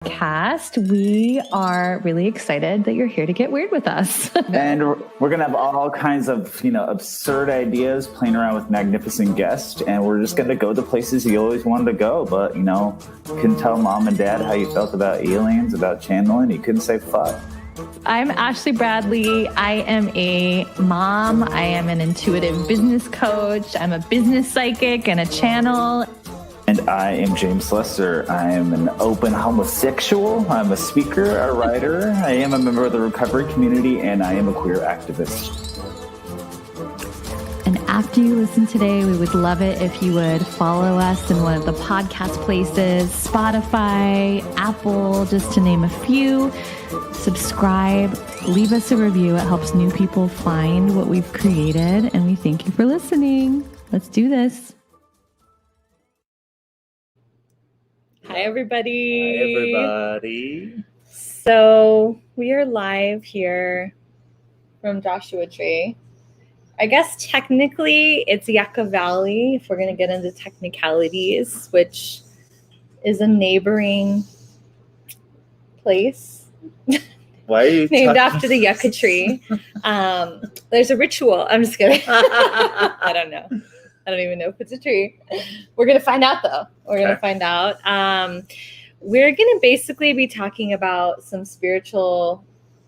Podcast. We are really excited that you're here to get weird with us. And we're going to have all kinds of, absurd ideas, playing around with magnificent guests. And we're just going to go to places you always wanted to go. But, you couldn't tell mom and dad how you felt about aliens, about channeling. You couldn't say fuck. I'm Ashley Bradley. I am a mom. I am an intuitive business coach. I'm a business psychic and a channel. And I am James Lester. I am an open homosexual. I'm a speaker, a writer. I am a member of the recovery community, and I am a queer activist. And after you listen today, we would love it if you would follow us in one of the podcast places, Spotify, Apple, just to name a few. Subscribe, leave us a review. It helps new people find what we've created, and we thank you for listening. Let's do this. Hi, everybody. Hi, everybody. So we are live here from Joshua Tree. I guess technically it's Yucca Valley, if we're going to get into technicalities, which is a neighboring place. Why are you named after the yucca tree. There's a ritual. I'm just kidding. I don't know. I don't even know if it's a tree. We're going to find out, though. We're going to find out. We're going to basically be talking about some spiritual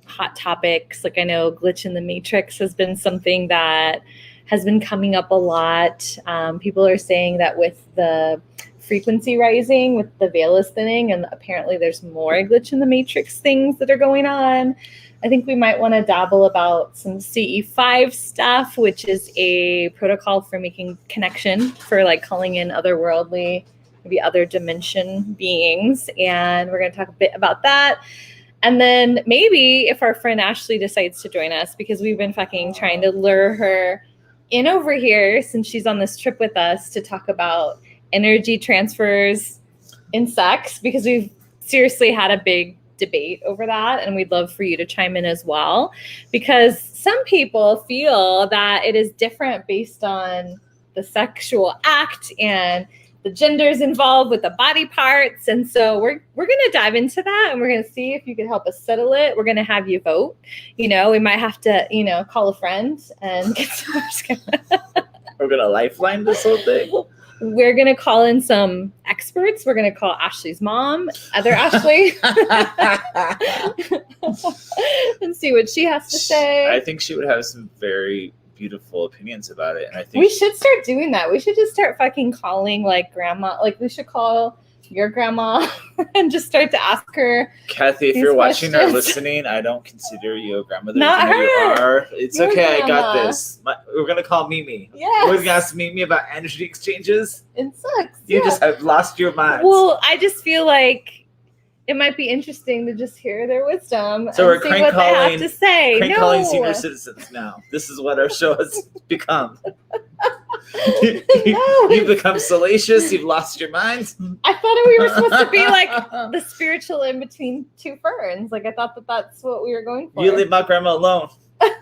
hot topics. Like, I know glitch in the matrix has been something that has been coming up a lot. People are saying that with the frequency rising, with the veil is thinning, and apparently there's more glitch in the matrix things that are going on. I think we might want to dabble about some CE5 stuff, which is a protocol for making connection, for like calling in otherworldly, maybe other dimension beings. And we're going to talk a bit about that. And then maybe if our friend Ashley decides to join us, because we've been fucking trying to lure her in over here since she's on this trip with us to talk about energy transfers in sex, because we've seriously had a big debate over that, and we'd love for you to chime in as well, because some people feel that it is different based on the sexual act and the genders involved with the body parts. And so we're going to dive into that, and we're going to see if you could help us settle it. We're going to have you vote. We might have to, call a friend and get some. We're going to lifeline this whole thing. We're going to call in some experts. We're going to call Ashley's mom, other Ashley, and see what she has to say. I think she would have some very beautiful opinions about it. And I think we should start doing that. We should just start fucking calling like grandma. Like we should call your grandma and just start to ask her. Kathy, if you're watching or listening, I don't consider you a grandmother. Not her. You are. It's your okay. Grandma. I got this. We're going to call Mimi. Yes. We're going to ask Mimi about energy exchanges. It sucks. You just have lost your mind. Well, I just feel like it might be interesting to just hear their wisdom and see what they have to say. Crank calling senior citizens now. This is what our show has become. You've become salacious. You've lost your mind. I thought we were supposed to be like the spiritual in between two ferns. Like I thought that's what we were going for. You leave my grandma alone.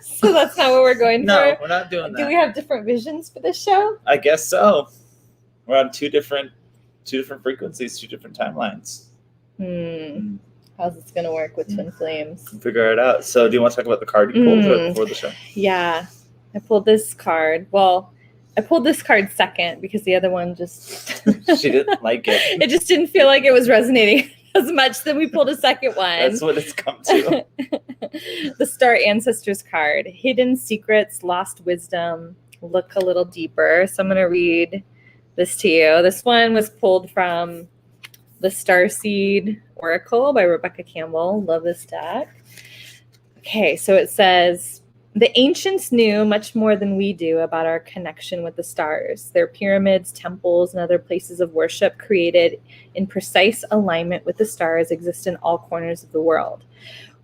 So that's not what we're going for? No, we're not doing that. Do we have different visions for this show? I guess so. We're on two different frequencies, two different timelines. How's this going to work with twin flames? Figure it out. So do you want to talk about the card you pulled before the show? Yeah. I pulled this card. Well, I pulled this card second because the other one just... She didn't like it. It just didn't feel like it was resonating as much. Then we pulled a second one. That's what it's come to. The Star Ancestors card. Hidden secrets, lost wisdom. Look a little deeper. So I'm going to read this to you. This one was pulled from the Starseed Oracle by Rebecca Campbell. Love this deck. Okay, so it says, the ancients knew much more than we do about our connection with the stars. Their pyramids, temples, and other places of worship created in precise alignment with the stars exist in all corners of the world.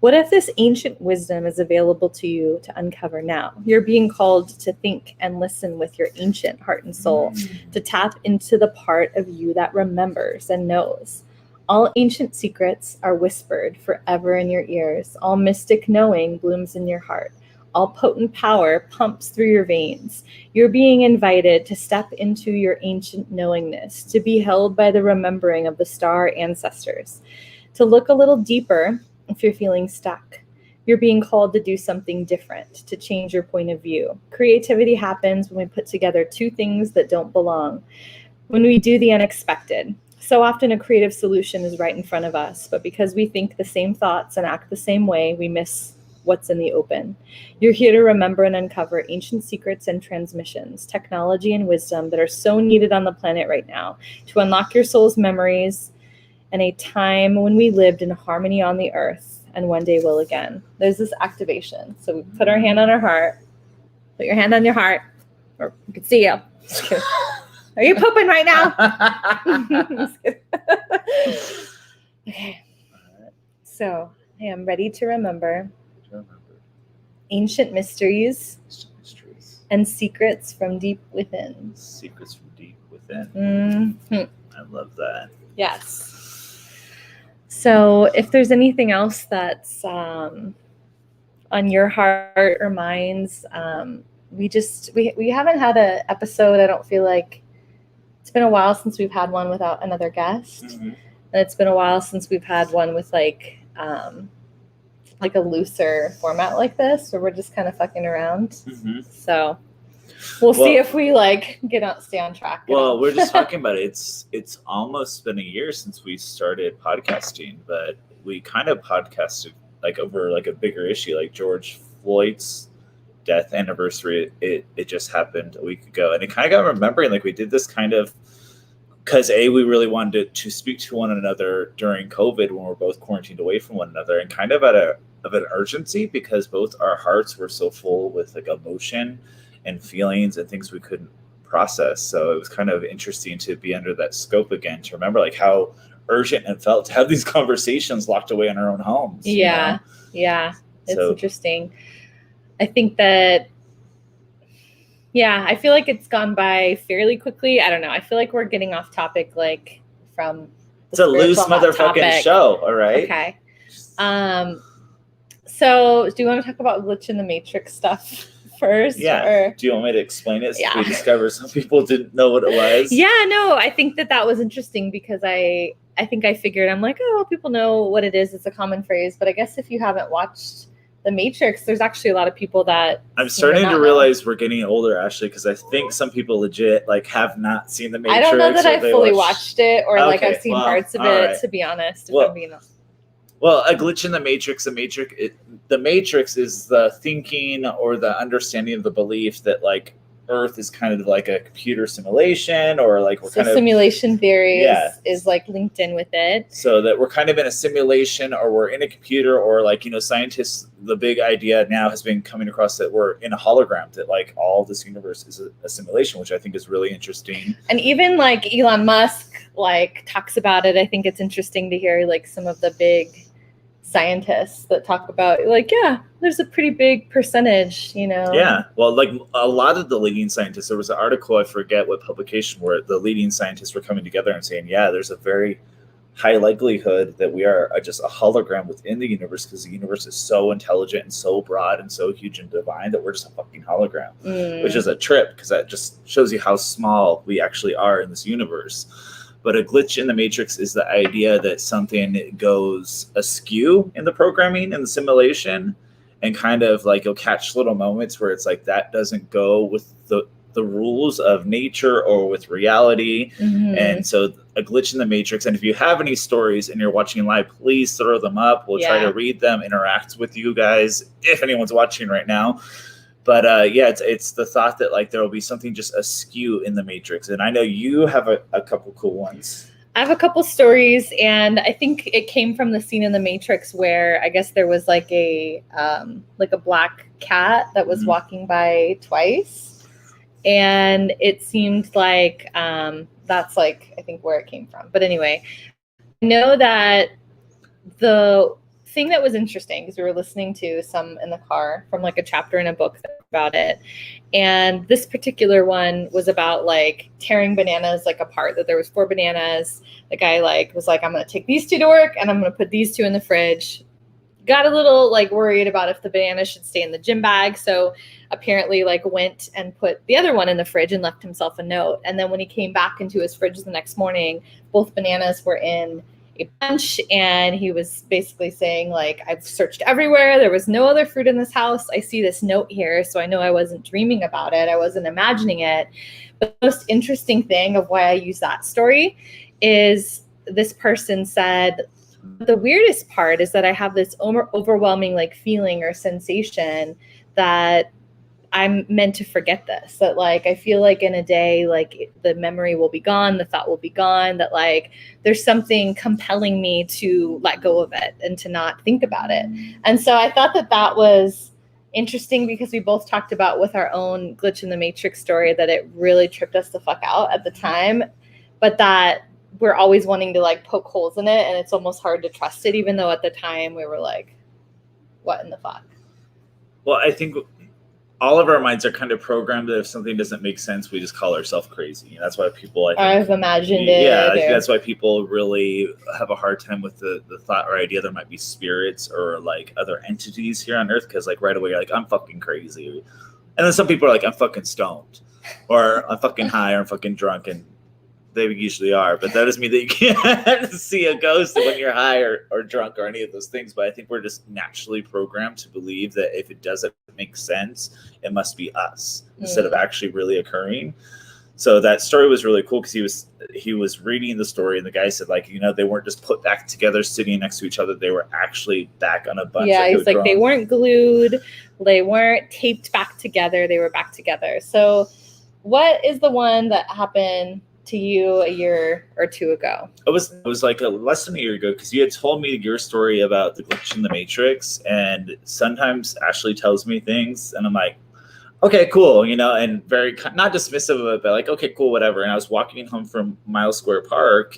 What if this ancient wisdom is available to you to uncover now? You're being called to think and listen with your ancient heart and soul, to tap into the part of you that remembers and knows. All ancient secrets are whispered forever in your ears. All mystic knowing blooms in your heart. All potent power pumps through your veins. You're being invited to step into your ancient knowingness, to be held by the remembering of the star ancestors. to look a little deeper if you're feeling stuck. You're being called to do something different, to change your point of view. Creativity happens when we put together two things that don't belong, when we do the unexpected. So often a creative solution is right in front of us, but because we think the same thoughts and act the same way, we miss what's in the open. You're here to remember and uncover ancient secrets and transmissions, technology and wisdom that are so needed on the planet right now, to unlock your soul's memories in a time when we lived in harmony on the earth and one day will again. There's this activation. So we put our hand on our heart. Put your hand on your heart, or we can see you. Just kidding. Are you pooping right now? Okay. So I am ready to remember ancient mysteries and secrets from deep within. Secrets from deep within. I love that. Yes. So if there's anything else that's on your heart or minds, we haven't had an episode. I don't feel like it's been a while since we've had one without another guest. Mm-hmm. And it's been a while since we've had one with like a looser format like this, where we're just kind of fucking around. Mm-hmm. So we'll see if we stay on track. Well, we're just talking about it. It's almost been a year since we started podcasting, but we kind of podcasted over a bigger issue, like George Floyd's death anniversary. It just happened a week ago, and it kind of got remembering we did this kind of because we really wanted to speak to one another during COVID when we're both quarantined away from one another, and kind of of an urgency, because both our hearts were so full with emotion and feelings and things we couldn't process. So it was kind of interesting to be under that scope again, to remember how urgent it felt to have these conversations locked away in our own homes. Yeah. Yeah. It's interesting. I think that, I feel like it's gone by fairly quickly. I don't know. I feel like we're getting off topic, from it's a loose motherfucking show. All right. Okay. So do you want to talk about glitch in the matrix stuff first? Yeah. Or? Do you want me to explain it? So we discover some people didn't know what it was. Yeah, no, I think that was interesting, because I think I figured, I'm like, oh, people know what it is. It's a common phrase. But I guess if you haven't watched The Matrix, there's actually a lot of people that I'm starting to realize we're getting older, Ashley, because I think some people legit have not seen The Matrix. I don't know that I fully watched it, or I've seen parts of it, right. to be honest, if I'm being honest. Well, a glitch in the Matrix. The Matrix is the thinking or the understanding of the belief that Earth is kind of like a computer simulation, or simulation theory is linked in with it. So that we're kind of in a simulation, or we're in a computer, or scientists, the big idea now has been coming across that we're in a hologram, that all this universe is a simulation, which I think is really interesting. And even Elon Musk talks about it. I think it's interesting to hear some of the big scientists that talk about there's a pretty big percentage, Yeah, well, a lot of the leading scientists, there was an article, I forget what publication, where the leading scientists were coming together and saying, there's a very high likelihood that we are just a hologram within the universe, because the universe is so intelligent and so broad and so huge and divine that we're just a fucking hologram, which is a trip, because that just shows you how small we actually are in this universe. But a glitch in the matrix is the idea that something goes askew in the programming and the simulation, and kind of you'll catch little moments where it's that doesn't go with the rules of nature or with reality. Mm-hmm. And so a glitch in the matrix. And if you have any stories and you're watching live, please throw them up. We'll try to read them, interact with you guys, if anyone's watching right now. But it's the thought that there will be something just askew in the Matrix. And I know you have a couple cool ones. I have a couple stories, and I think it came from the scene in the Matrix where I guess there was a black cat that was walking by twice, and it seemed that's I think where it came from. But anyway, I know that the thing that was interesting, because we were listening to some in the car from a chapter in a book about it, and this particular one was about tearing bananas apart, that there was 4 bananas. The guy was I'm going to take these 2 to work, and I'm going to put these 2 in the fridge. Got a little worried about if the banana should stay in the gym bag, so apparently went and put the other one in the fridge and left himself a note. And then when he came back into his fridge the next morning, both bananas were in a bunch, and he was basically saying, like, I've searched everywhere. There was no other fruit in this house. I see this note here, so I know I wasn't dreaming about it. I wasn't imagining it. But the most interesting thing of why I use that story is this person said, the weirdest part is that I have this overwhelming like feeling or sensation that I'm meant to forget this, that like I feel like in a day, like the memory will be gone, the thought will be gone, that like there's something compelling me to let go of it and to not think about it. And so I thought that that was interesting because we both talked about with our own glitch in the matrix story that it really tripped us the fuck out at the time, but that we're always wanting to like poke holes in it, and it's almost hard to trust it, even though at the time we were like, what in the fuck? Well, I think all of our minds are kind of programmed that if something doesn't make sense, we just call ourselves crazy. And that's why people, I've imagined it. Yeah, I think that's why people really have a hard time with the thought or idea there might be spirits or like other entities here on Earth. Because like right away you're like, I'm fucking crazy. And then some people are like, I'm fucking stoned. Or I'm fucking high or I'm fucking drunk. And they usually are, but that doesn't mean that you can't see a ghost when you're high or drunk or any of those things. But I think we're just naturally programmed to believe that if it doesn't make sense, it must be us instead of actually really occurring. So that story was really cool because he was reading the story, and the guy said, like, you know, they weren't just put back together sitting next to each other. They were actually back on a bunch. Yeah, he's like, they weren't glued. They weren't taped back together. They were back together. So what is the one that happened to you a year or two ago? It was like less than a year ago, because you had told me your story about the glitch in the matrix, and sometimes Ashley tells me things and I'm like, okay, cool, you know, and very not dismissive of it, but like, okay, cool, whatever. And I was walking home from Miles Square Park,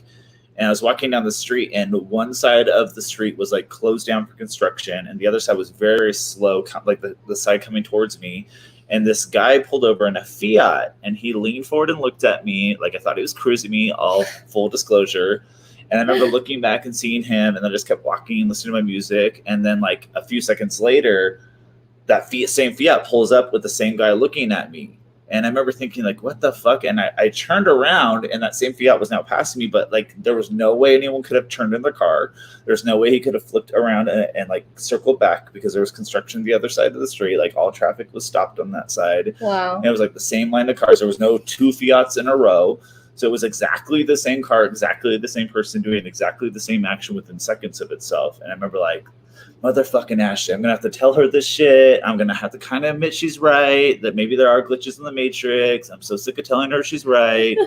and I was walking down the street, and one side of the street was like closed down for construction, and the other side was very, very slow, like the side coming towards me. And this guy pulled over in a Fiat, and he leaned forward and looked at me like I thought he was cruising me, all full disclosure. And I remember looking back and seeing him, and then just kept walking and listening to my music. And then like a few seconds later, that same Fiat pulls up with the same guy looking at me. And I remember thinking, like, what the fuck? And I turned around, and that same Fiat was now passing me, but like there was no way anyone could have turned in their car. There's no way he could have flipped around and like circled back, because there was construction the other side of the street. Like all traffic was stopped on that side. Wow. And it was like the same line of cars. There was no two Fiats in a row. So it was exactly the same car, exactly the same person doing exactly the same action within seconds of itself. And I remember like, motherfucking Ashley, I'm going to have to tell her this shit. I'm going to have to kind of admit she's right, that maybe there are glitches in the matrix. I'm so sick of telling her she's right.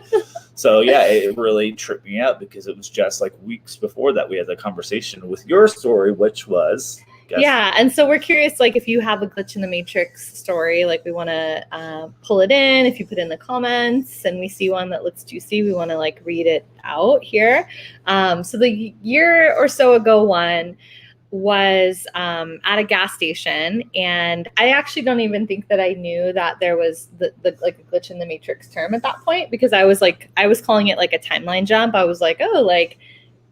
So yeah, it really tripped me out, because it was just like weeks before that we had the conversation with your story, which was... Yeah, and so we're curious, like, if you have a glitch in the matrix story, like, we want to pull it in. If you put in the comments and we see one that looks juicy, we want to like read it out here. So the year or so ago one was at a gas station, and I actually don't even think that I knew that there was the like a glitch in the matrix term at that point, because I was calling it like a timeline jump. I was like, oh, like,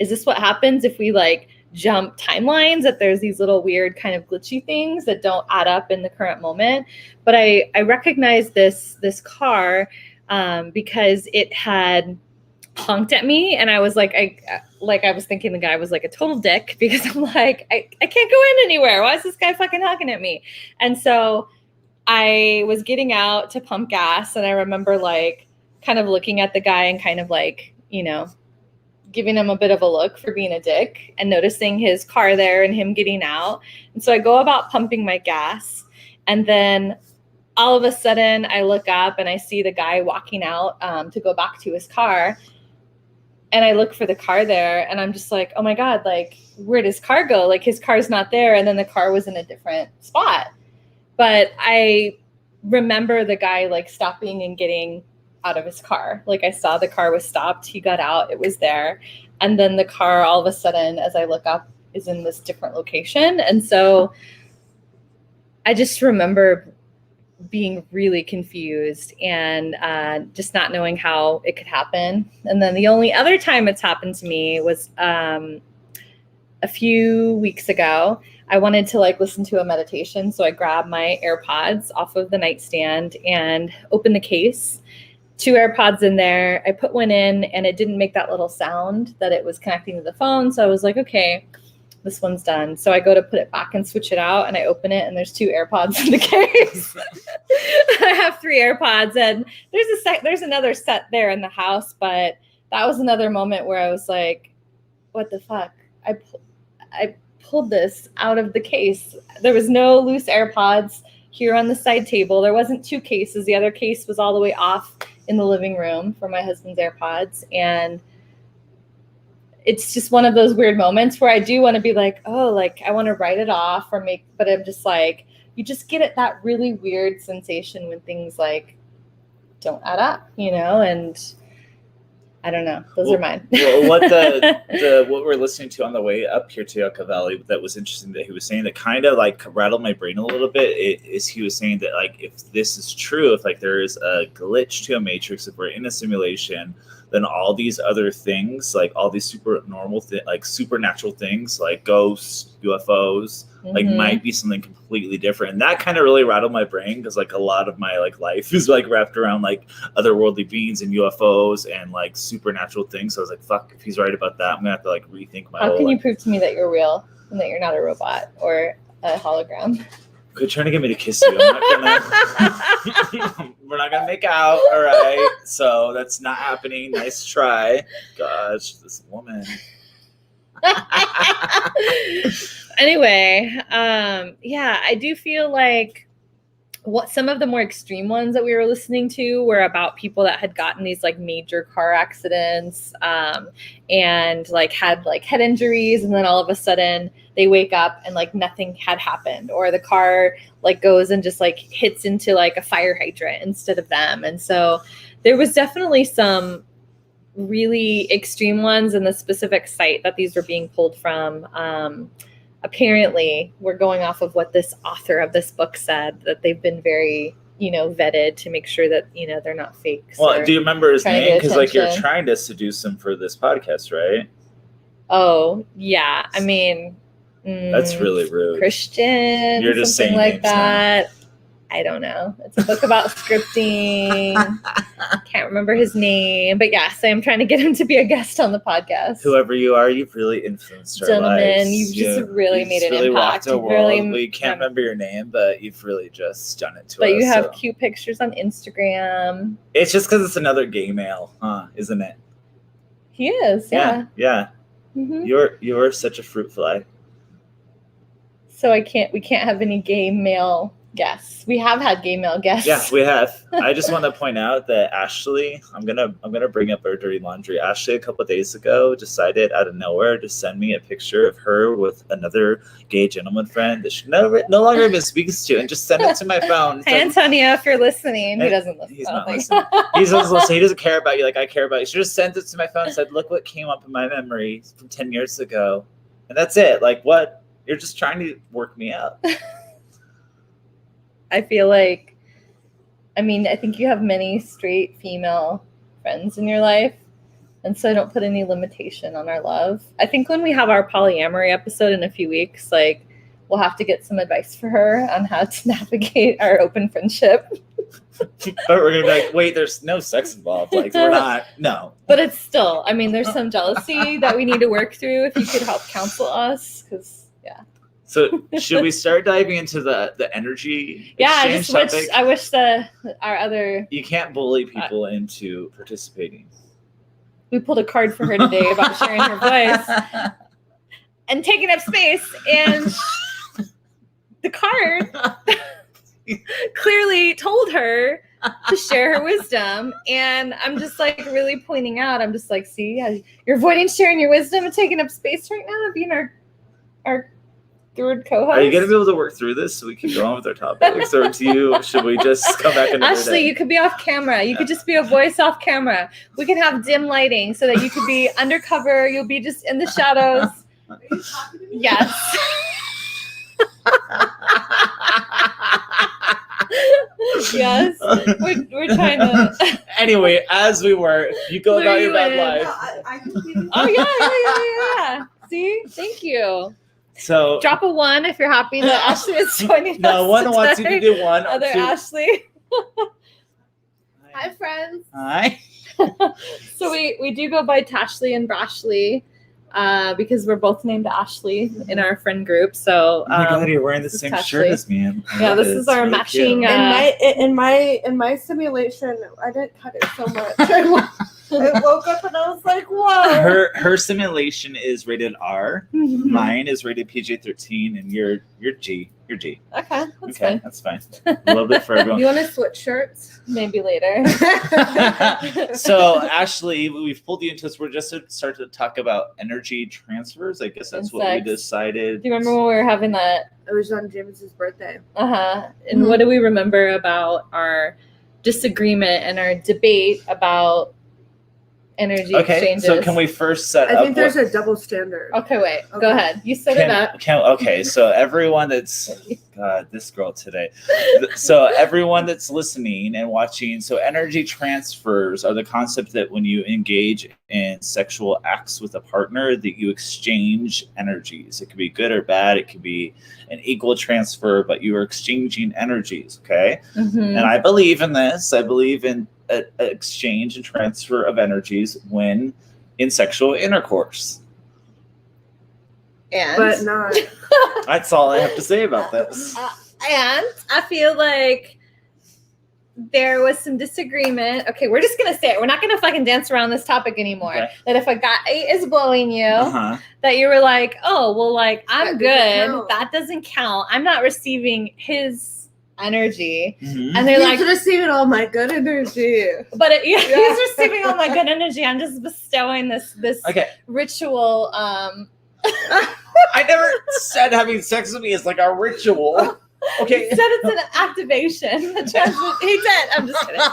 is this what happens if we like jump timelines, that there's these little weird kind of glitchy things that don't add up in the current moment? But I recognized this car because it had honked at me, and I was like, I was thinking the guy was like a total dick, because I'm like, I can't go in anywhere. Why is this guy fucking honking at me? And so I was getting out to pump gas, and I remember like kind of looking at the guy and kind of like, you know, giving him a bit of a look for being a dick, and noticing his car there and him getting out. And so I go about pumping my gas, and then all of a sudden I look up and I see the guy walking out to go back to his car. And I look for the car there, and I'm just like, oh my God, like, where'd his car go? Like, his car's not there. And then the car was in a different spot. But I remember the guy like stopping and getting out of his car. Like, I saw the car was stopped. He got out. It was there. And then the car, all of a sudden, as I look up, is in this different location. And so I just remember being really confused and just not knowing how it could happen. And then the only other time it's happened to me was a few weeks ago. I wanted to like listen to a meditation. So I grabbed my AirPods off of the nightstand and opened the case. 2 AirPods in there. I put one in and it didn't make that little sound that it was connecting to the phone. So I was like, okay, this one's done. So I go to put it back and switch it out, and I open it and there's 2 AirPods in the case. I have 3 AirPods, and there's another set there in the house, but that was another moment where I was like, what the fuck? I pulled this out of the case. There was no loose AirPods here on the side table. There wasn't 2 cases. The other case was all the way off in the living room for my husband's AirPods. And it's just one of those weird moments where I do want to be like, oh, like I want to write it off but I'm just like, you just get that really weird sensation when things like don't add up, and I don't know. Those are mine. Well, what we're listening to on the way up here to Yucca Valley that was interesting that he was saying that kind of like rattled my brain a little bit is he was saying that like if this is true, if like there is a glitch to a matrix, if we're in a simulation, then all these other things, like all these supernatural things like ghosts, UFOs, like might be something completely different. And that kind of really rattled my brain because like a lot of my like life is like wrapped around like otherworldly beings and UFOs and like supernatural things. So I was like, fuck, if he's right about that, I'm gonna have to like rethink my whole. How can you prove to me that you're real and that you're not a robot or a hologram? Quit trying to get me to kiss you. We're not gonna make out, all right? So that's not happening. Nice try. Gosh, this woman. Anyway, I do feel like what some of the more extreme ones that we were listening to were about people that had gotten these like major car accidents and like had like head injuries, and then all of a sudden they wake up and like nothing had happened, or the car like goes and just like hits into like a fire hydrant instead of them. And so there was definitely some really extreme ones in the specific site that these were being pulled from. Apparently we're going off of what this author of this book said, that they've been very, vetted to make sure that, they're not fakes. Well, do you remember his name? Because like you're trying to seduce him for this podcast, right? Oh, yeah. I mean, that's really rude. Christian. You're just saying like names that. Now. I don't know. It's a book about scripting. Can't remember his name, but yes, I am trying to get him to be a guest on the podcast. Whoever you are, you've really influenced our lives. Gentlemen, you've just really made an impact. Rocked our world. We can't remember your name, but you've really just done it to us. But you have cute pictures on Instagram. It's just because it's another gay male, isn't it? He is, yeah. Yeah. Mm-hmm. You're such a fruit fly. So we can't have any gay male guests. We have had gay male guests. Yeah, we have. I just want to point out that Ashley, I'm gonna bring up our dirty laundry. Ashley, a couple of days ago, decided out of nowhere to send me a picture of her with another gay gentleman friend that she no longer even speaks to, and just send it to my phone. Hey, Antonio, if you're listening, he doesn't listen. He's not listening. He doesn't listen. He doesn't care about you like I care about you. She just sent it to my phone and said, "Look what came up in my memory from 10 years ago," and that's it. Like, what? You're just trying to work me up. I feel like, I think you have many straight female friends in your life, and so I don't put any limitation on our love. I think when we have our polyamory episode in a few weeks, like, we'll have to get some advice for her on how to navigate our open friendship. But we're going to be like, wait, there's no sex involved. Like, we're not, no. But it's still, there's some jealousy that we need to work through. If you could help counsel us, because, yeah. So should we start diving into the energy? Yeah, I wish our other. You can't bully people into participating. We pulled a card for her today about sharing her voice and taking up space, and the card clearly told her to share her wisdom. And I'm just like really pointing out. I'm just like, see, you're avoiding sharing your wisdom and taking up space right now, being our third co-host. Are you going to be able to work through this so we can go on with our topics? Or should we just come back another day? Ashley, you could be off camera. You could just be a voice off camera. We can have dim lighting so that you could be undercover. You'll be just in the shadows. Yes. Yes. We're trying to. Anyway, as we were, you go about your bad life. Yeah. See? Thank you. So drop a 1 if you're happy that Ashley is joining us. No, one wants you to do one. Other two. Ashley. Hi, friends. Hi. So we do go by Tashley and Brashley because we're both named Ashley in our friend group. So Oh my God, you're wearing the this is same Tashley. shirt as me. Yeah, this is our matching. In my simulation, I didn't cut it so much. I woke up and I was like, whoa. Her simulation is rated R. Mine is rated PG-13, and you're G. You're G. Okay, that's fine. That's fine. A little bit for everyone. You want to switch shirts? Maybe later. So, Ashley, we've pulled you into this. We're just to start to talk about energy transfers. I guess that's And what we sex. decided. Do you remember when we were having that? It was on James's birthday. And what do we remember about our disagreement and our debate about energy Okay, exchanges? so can we first set I up? think there's a double standard. Okay, wait. Okay. Go ahead. You set it up. Okay, so everyone that's God, this girl today. So everyone that's listening and watching, so energy transfers are the concept that when you engage in sexual acts with a partner, that you exchange energies. It could be good or bad. It could be an equal transfer, but you are exchanging energies. Okay, and I believe in this. I believe in exchange and transfer of energies when in sexual intercourse. But not. That's all I have to say about this. And I feel like there was some disagreement. Okay, we're just going to say it. We're not going to fucking dance around this topic anymore. Okay. That if a guy is blowing you, Uh-huh. that you were like, oh, well, like, I'm That doesn't good. count. That doesn't count. I'm not receiving his energy. Mhm. And they're like, He's receiving all my good energy. but he's receiving all my good energy. I'm just bestowing this Okay, ritual. I never said having sex with me is like a ritual. Okay. He said it's an activation. He did. I'm just kidding. No,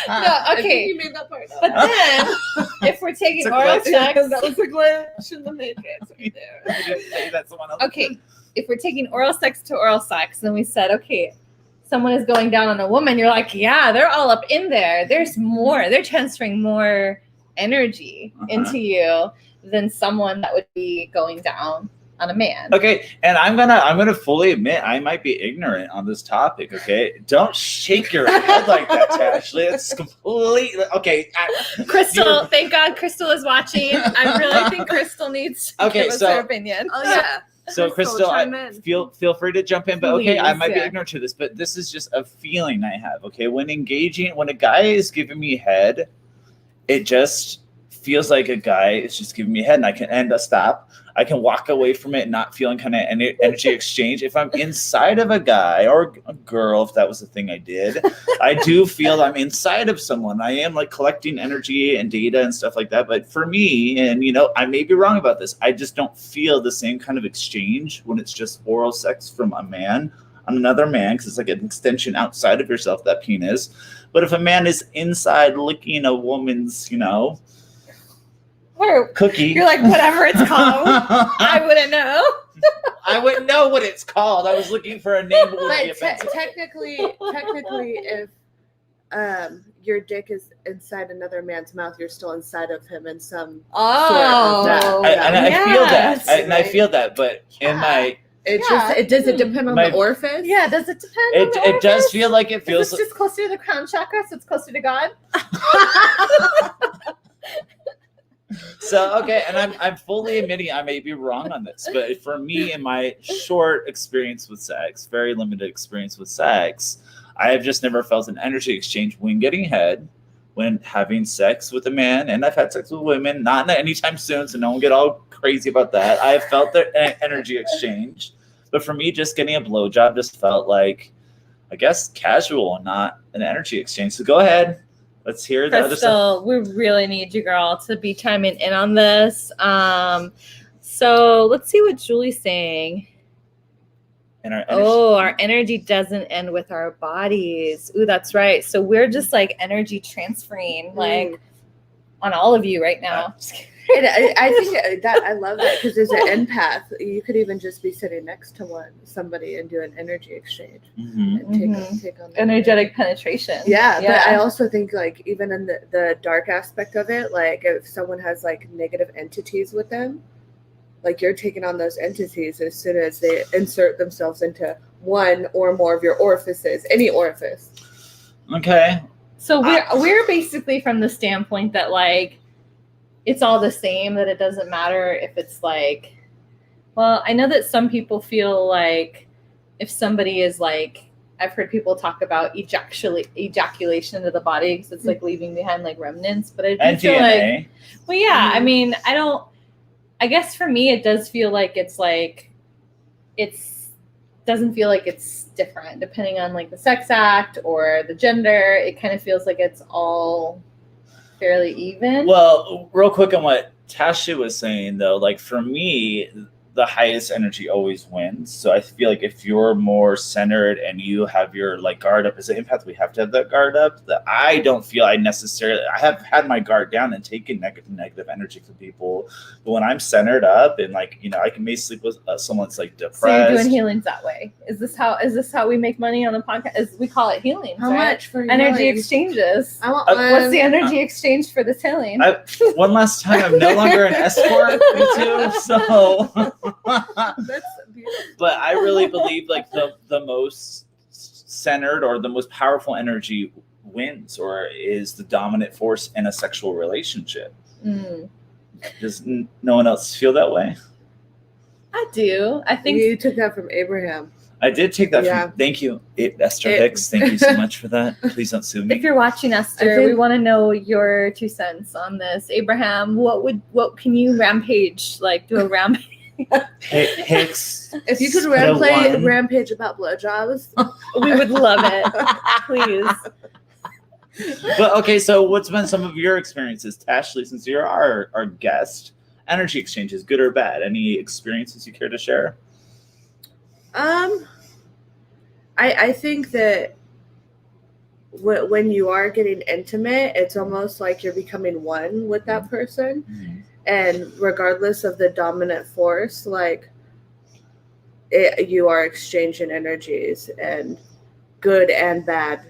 I think okay. you made that part up. But then, if we're taking It's a oral glitch. sex, that was a glitch in the matrix right there. I didn't say that someone else. okay, if we're taking oral sex to oral sex, then we said, okay, someone is going down on a woman, you're like, yeah, they're all up in there. There's more. They're transferring more energy into you than someone that would be going down on a man. Okay, and I'm gonna fully admit I might be ignorant on this topic. Okay, don't shake your head like that, Ashley. It's completely okay. Crystal, thank God Crystal is watching. I really think Crystal needs to give us her opinion. Oh yeah. So Crystal, chime in. feel free to jump in, but okay, I Please, might be yeah. ignorant to this, but this is just a feeling I have. Okay, when a guy is giving me head, it just feels like a guy is just giving me head, and I can stop. I can walk away from it, not feeling kind of energy exchange. If I'm inside of a guy or a girl, if that was the thing I did, I do feel I'm inside of someone. I am like collecting energy and data and stuff like that. But for me, and I may be wrong about this, I just don't feel the same kind of exchange when it's just oral sex from a man on another man, because it's like an extension outside of yourself, that penis. But if a man is inside licking a woman's, Or cookie, you're like, whatever it's called, I wouldn't know. I wouldn't know what it's called. I was looking for a name that would be But offensive. technically, if your dick is inside another man's mouth, you're still inside of him in some Oh, that. I feel that, yes. I feel that, but in my, Does it depend on My- the orifice? Yeah, does it depend? on the it does orifice? feel like it Is feels. this just closer to the crown chakra, so it's closer to God? So okay, and I'm fully admitting I may be wrong on this, but for me, in my short experience with sex, very limited experience with sex, I have just never felt an energy exchange when getting head, when having sex with a man, and I've had sex with women, not anytime soon, so no one get all crazy about that. I have felt the energy exchange, but for me, just getting a blowjob just felt like, I guess, casual, not an energy exchange. So go ahead. Let's hear the other stuff. Crystal, we really need you, girl, to be chiming in on this. So let's see what Julie's saying. And our energy. Oh, our energy doesn't end with our bodies. Ooh, that's right. So we're just like energy transferring, like on all of you right now. And I think that I love that because as an empath, you could even just be sitting next to somebody and do an energy exchange Mhm. and take on Energetic penetration. Yeah, but I also think like even in the dark aspect of it, like if someone has like negative entities with them, like you're taking on those entities as soon as they insert themselves into one or more of your orifices, any orifice. Okay. So we're basically from the standpoint that like it's all the same, that it doesn't matter if it's like, well, I know that some people feel like if somebody is like, I've heard people talk about ejaculation into the body because it's like leaving behind like remnants, but I do feel like, well, yeah, I mean, I guess for me it does feel like it's doesn't feel like it's different depending on like the sex act or the gender. It kind of feels like it's all fairly even. Well, real quick on what Tasha was saying though, like for me, the highest energy always wins. So I feel like if you're more centered and you have your like guard up as an empath, we have to have that guard up. That I don't feel I have had my guard down and taken negative energy from people. But when I'm centered up and like, you know, I can maybe sleep with someone that's like depressed. So you're doing healings that way. Is this how we make money on the podcast? We call it healings. How much for energy exchanges? I want what's the energy exchange for this healing? One last time, I'm no longer an escort, me too, so That's beautiful. But I really believe like the most centered or the most powerful energy wins or is the dominant force in a sexual relationship. Does no one else feel that way? I do. I think you took that from Abraham. I did take that from, thank you, Esther Hicks. Thank you so much for that. Please don't sue me. If you're watching, Esther, we want to know your 2 cents on this. Abraham, what can you rampage, like do a rampage? Hicks. If you could rampage about blowjobs, we would love it. Please. But okay, so what's been some of your experiences, Ashley, since you're our guest? Energy exchanges, good or bad? Any experiences you care to share? I think that when you are getting intimate, it's almost like you're becoming one with that person. Mm-hmm. And regardless of the dominant force, like you are exchanging energies and good and bad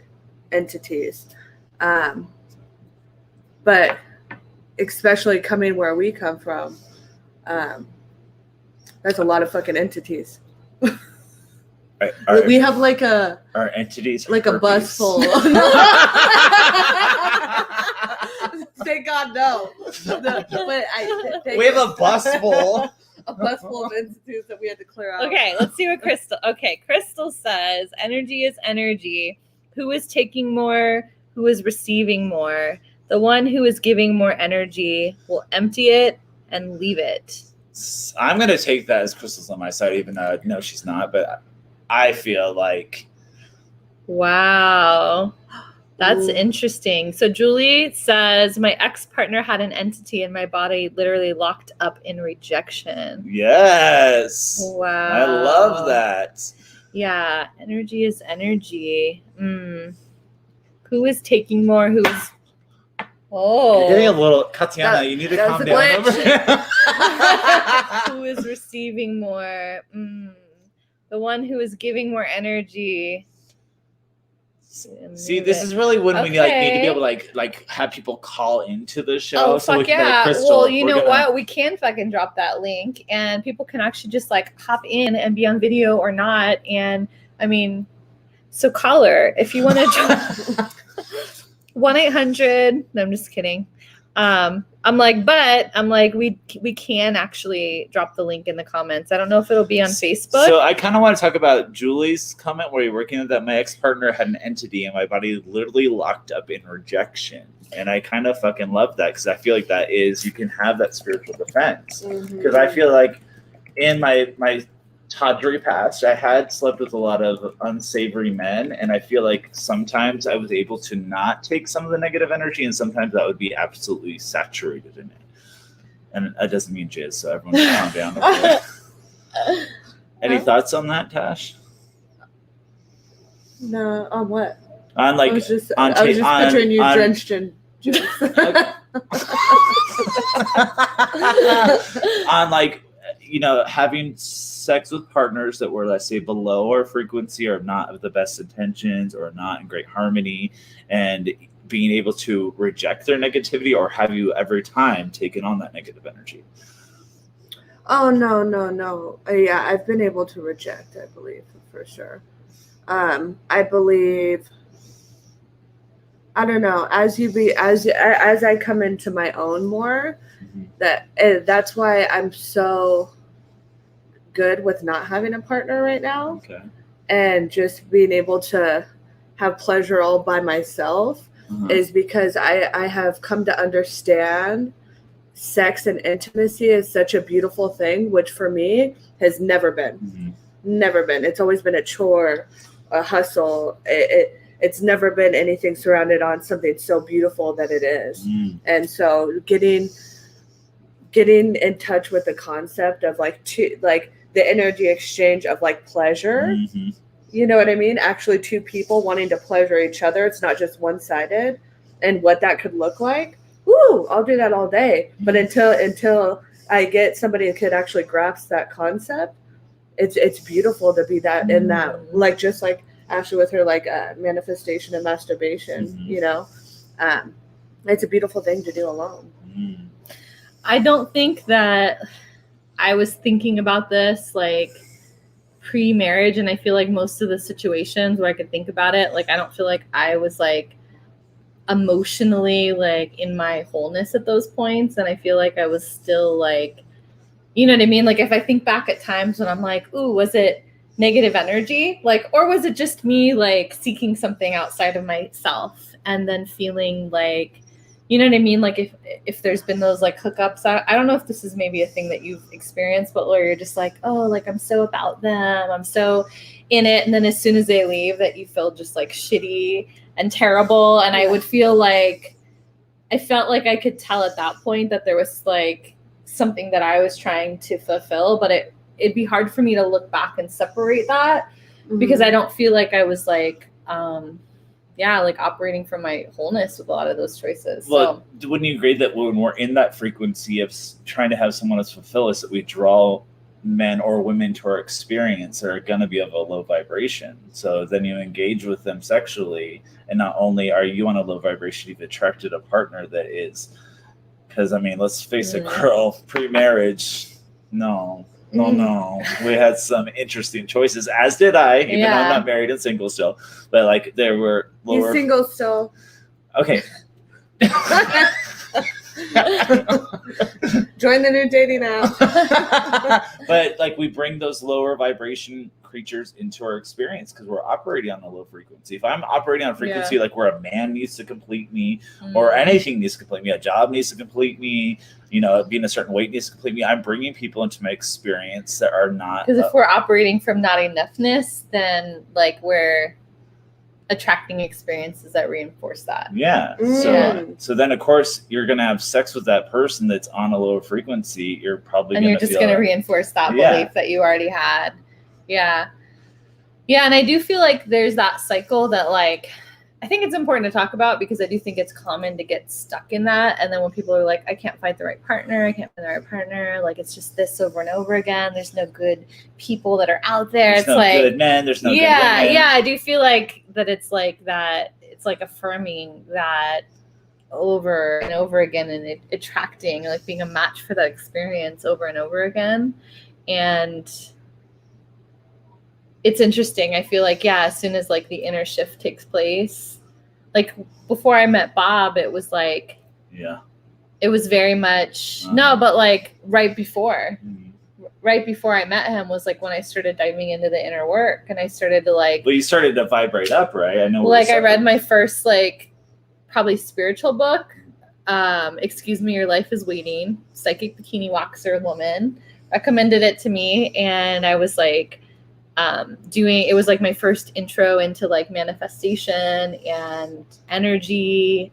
entities. But especially coming where we come from, that's a lot of fucking entities. We have like our entities, like a bus full. Thank God, no. We have a bus full. A bus full of entities that we had to clear out. Okay, let's see what Crystal. Okay, Crystal says energy is energy. Who is taking more? Who is receiving more? The one who is giving more energy will empty it and leave it. I'm gonna take that as Crystal's on my side, even though no, she's not. But I feel like, wow, that's interesting. So Julie says, my ex-partner had an entity in my body literally locked up in rejection. Yes. Wow. I love that. Yeah, energy is energy. Who is taking more? Who's... Oh. You're getting a little... Katiana, you need to calm down over here. Who is receiving more? The one who is giving more energy. See, this is really when we need to be able to like have people call into the show. Oh, so fuck yeah. Well, you know what? We can fucking drop that link and people can actually just like hop in and be on video or not. And I mean, so caller, if you want to 1-800, no, I'm just kidding. I'm like, we can actually drop the link in the comments. I don't know if it'll be on Facebook. So I kind of want to talk about Julie's comment where you're working with that my ex-partner had an entity and my body literally locked up in rejection. And I kind of fucking love that because I feel like that is, you can have that spiritual defense. Because I feel like in my tawdry past, I had slept with a lot of unsavory men, and I feel like sometimes I was able to not take some of the negative energy, and sometimes I would be absolutely saturated in it. And that doesn't mean jizz, so everyone calm down. Okay. Any thoughts on that, Tash? No, on what? On like, I was just picturing you drenched in jizz. On like, you know, having sex with partners that were, let's say, below our frequency or not of the best intentions or not in great harmony, and being able to reject their negativity, or have you every time taken on that negative energy? Oh, no. Yeah, I've been able to reject, I believe, for sure. I believe I don't know, as I come into my own more, that's why I'm so good with not having a partner right now. Okay. And just being able to have pleasure all by myself is because I have come to understand sex and intimacy is such a beautiful thing, which for me has never been. Never been. It's always been a chore, a hustle. It's never been anything surrounded on something so beautiful that it is. And so getting in touch with the concept of like the energy exchange of like pleasure, you know what I mean? Actually two people wanting to pleasure each other. It's not just one-sided, and what that could look like. Woo, I'll do that all day. But until I get somebody who could actually grasp that concept, it's beautiful to be that in that, like just like Ashley with her like manifestation and masturbation, you know, it's a beautiful thing to do alone. I don't think that I was thinking about this like pre-marriage, and I feel like most of the situations where I could think about it, like I don't feel like I was like emotionally like in my wholeness at those points, and I feel like I was still like, you know what I mean? Like if I think back at times when I'm like, ooh, was it negative energy? Like, or was it just me like seeking something outside of myself and then feeling like, you know what I mean? Like if there's been those like hookups, I don't know if this is maybe a thing that you've experienced, but where you're just like, oh, like I'm so about them, I'm so in it. And then as soon as they leave that you feel just like shitty and terrible. And I would feel like, I felt like I could tell at that point that there was like something that I was trying to fulfill, but it'd be hard for me to look back and separate that because I don't feel like I was like, like operating from my wholeness with a lot of those choices. Well, wouldn't you agree that when we're in that frequency of trying to have someone else fulfill us, that we draw men or women to our experience that are going to be of a low vibration? So then you engage with them sexually, and not only are you on a low vibration, you've attracted a partner that is, because I mean, let's face it, girl, pre-marriage, no. We had some interesting choices, as did I, even though I'm not married and single still. But like there were lower. He's single still. Okay. Join the new dating app. But like we bring those lower vibration creatures into our experience because we're operating on a low frequency. If I'm operating on a frequency like where a man needs to complete me, or anything needs to complete me, a job needs to complete me, you know, being a certain weight needs to complete me, I'm bringing people into my experience that are not. Because if we're operating from not enoughness, then like we're attracting experiences that reinforce that. So then of course you're gonna have sex with that person that's on a lower frequency. You're probably and you're just gonna reinforce that belief that you already had. And I do feel like there's that cycle that like I think it's important to talk about because I do think it's common to get stuck in that. And then when people are like, I can't find the right partner, like it's just this over and over again. There's no good people that are out there. There's no like good men, there's no good women. I do feel like that it's like that. It's like affirming that over and over again and attracting, like being a match for that experience over and over again. And it's interesting. I feel like, as soon as like the inner shift takes place, like before I met Bob, it was like, it was very much, but like right before I met him was like when I started diving into the inner work and I started to like. Well, you started to vibrate up, right? I know. Like I read my first like probably spiritual book, Excuse Me, Your Life is Waiting, Psychic Bikini Waxer Woman, recommended it to me. And I was like, it was like my first intro into like manifestation and energy,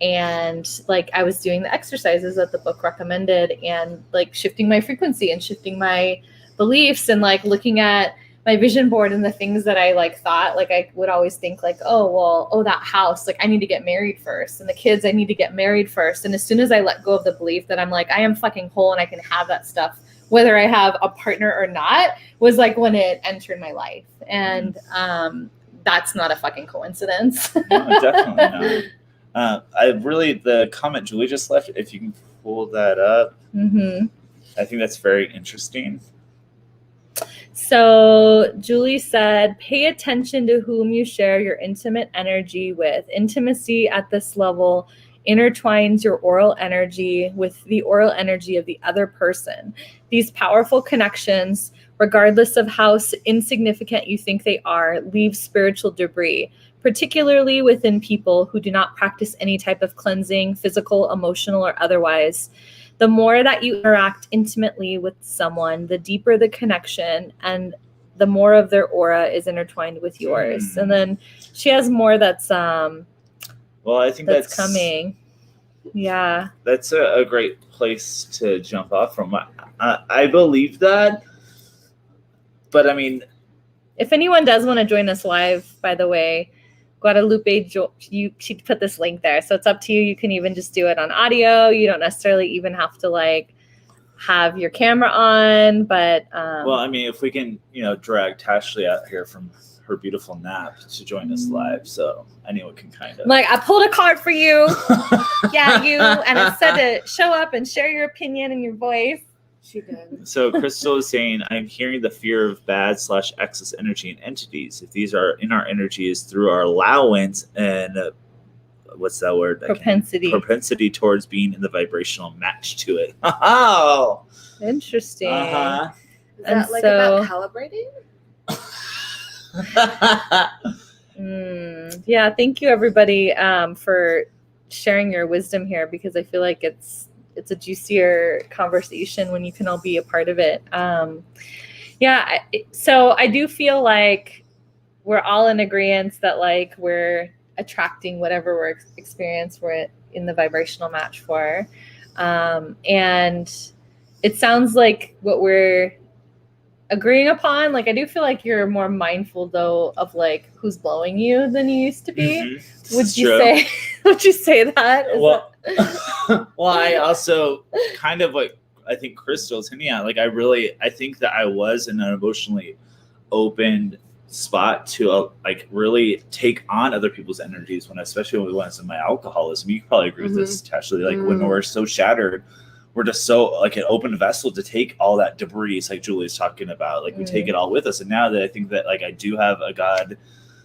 and like I was doing the exercises that the book recommended and like shifting my frequency and shifting my beliefs and like looking at my vision board and the things that I like thought, like I would always think like, that house, like I need to get married first, and the kids, I need to get married first. And as soon as I let go of the belief that I'm like, I am fucking whole and I can have that stuff whether I have a partner or not, was like when it entered my life. And that's not a fucking coincidence. No, definitely not. The comment Julie just left, if you can pull that up, I think that's very interesting. So Julie said, pay attention to whom you share your intimate energy with. Intimacy at this level intertwines your oral energy with the oral energy of the other person. These powerful connections, regardless of how insignificant you think they are, leave spiritual debris, particularly within people who do not practice any type of cleansing, physical, emotional, or otherwise. The more that you interact intimately with someone, the deeper the connection and the more of their aura is intertwined with yours. And then she has more that's Well, I think that's coming. Yeah. That's a great place to jump off from. I believe that. But I mean, if anyone does want to join us live, by the way, Guadalupe, she put this link there. So it's up to you. You can even just do it on audio. You don't necessarily even have to like have your camera on. But well, I mean, if we can, drag Tashley out here from her beautiful nap to join us live, so anyone can kind of like, I pulled a card for you. Yeah, you, and it said to show up and share your opinion and your voice. She did. So Crystal is saying, I'm hearing the fear of bad/excess energy and entities. If these are in our energies through our allowance and what's that word? Propensity towards being in the vibrational match to it. Oh, interesting. Uh-huh. Is that like about calibrating? Yeah, thank you everybody for sharing your wisdom here, because I feel like it's a juicier conversation when you can all be a part of it. So I do feel like we're all in agreement that like we're attracting whatever we're in the vibrational match for. And it sounds like what we're agreeing upon, like I do feel like you're more mindful though of like who's blowing you than you used to be. Mm-hmm. Would you say that? Well, I also kind of like, I think Crystal's hinting at, like, I think that I was in an emotionally open spot to like really take on other people's energies especially when I was in my alcoholism. You probably agree with this, Tashley. Like when we're so shattered, we're just so like an open vessel to take all that debris, like Julie's talking about. Like we take it all with us. And now that I think that like I do have a God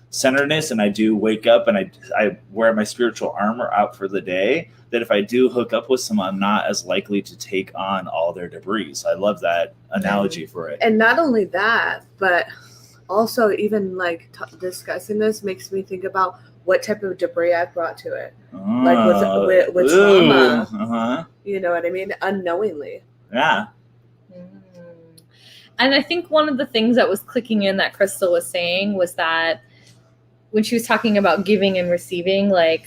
centeredness and I do wake up and I wear my spiritual armor out for the day, that if I do hook up with someone, I'm not as likely to take on all their debris. So I love that analogy for it. And not only that, but also even like discussing this makes me think about what type of debris I've brought to it. Like with trauma. Uh-huh. You know what I mean? Unknowingly. Yeah. And I think one of the things that was clicking in that Crystal was saying was that when she was talking about giving and receiving, like